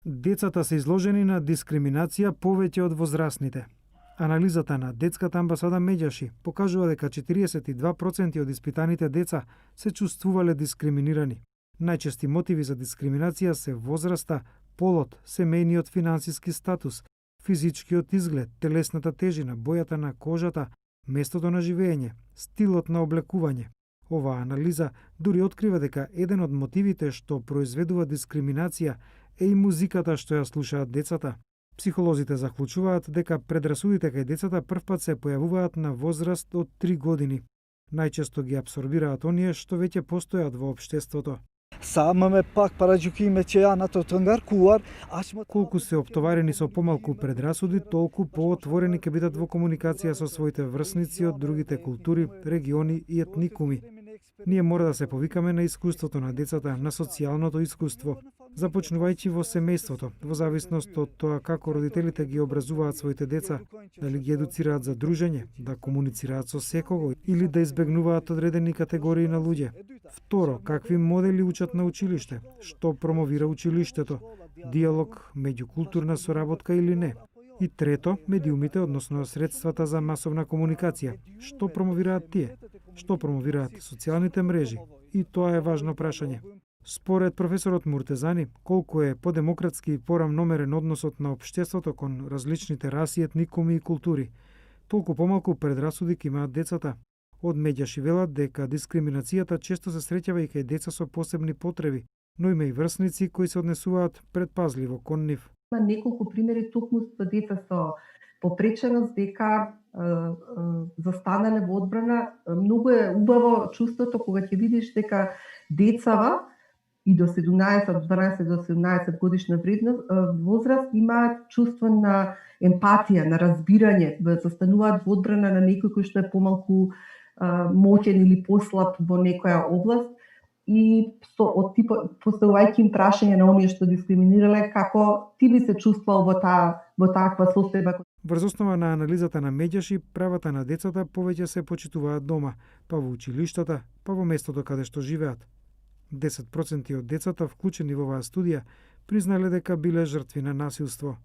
Децата се изложени на дискриминација повеќе од возрастните. Анализата на детската амбасада Медјаши покажува дека 42% од испитаните деца се чувствувале дискриминирани. Најчести мотиви за дискриминација се возраста, полот, семејниот финансиски статус, физичкиот изглед, телесната тежина, бојата на кожата, местото на живење, стилот на облекување. Оваа анализа дури открива дека еден од мотивите што произведува дискриминација е и музиката што ја слушаат децата. Психолозите заклучуваат дека предрасудите кај децата првпат се појавуваат на возраст од 3 години. Најчесто ги абсорбираат оние што веќе постојат во општеството. Колку се оптоварени со помалку предрасуди, толку поотворени ќе бидат во комуникација со своите врсници од другите култури, региони и етникуми. Ние мора да се повикаме на искуството на децата, на социјалното искуство, започнувајќи во семејството, во зависност од тоа како родителите ги образуваат своите деца, дали ги едуцираат за дружење, да комуницираат со секого или да избегнуваат одредени категории на луѓе. Второ, какви модели учат на училиште, што промовира училиштето, диалог, меѓукултурна соработка или не. И трето, медиумите, односно средствата за масовна комуникација. Што промовираат тие? Што промовираат социјалните мрежи? И тоа е важно прашање. Според професорот Муртезани, колку е подемократски и порамномерен односот на општеството кон различните раси, етникуми и култури, толку помалку предрасуди ќе имаат децата. Од Медјаши велат дека дискриминацијата често се среќава и кај деца со посебни потреби, но има и врсници кои се однесуваат предпазливо кон нив. Има неколку примери токму со деца со попреченост дека застанале во одбрана. Многу е убаво чувството кога ќе видиш дека децава и до 17, од 12 до 17 годишна возраст имаат чувство на емпатија, на разбирање, застануваат во одбрана на некој кој што е помалку моќен или послаб во некоја област и поставувајќи им прашање на оние што дискриминирале, како ти би се чувствувал во таква состојба. Врз основа на анализата на Медјаши, правата на децата повеќе се почитуваат дома, па во училиштата, па во местото каде што живеат. 10% од децата вклучени во оваа студија признале дека биле жртви на насилство.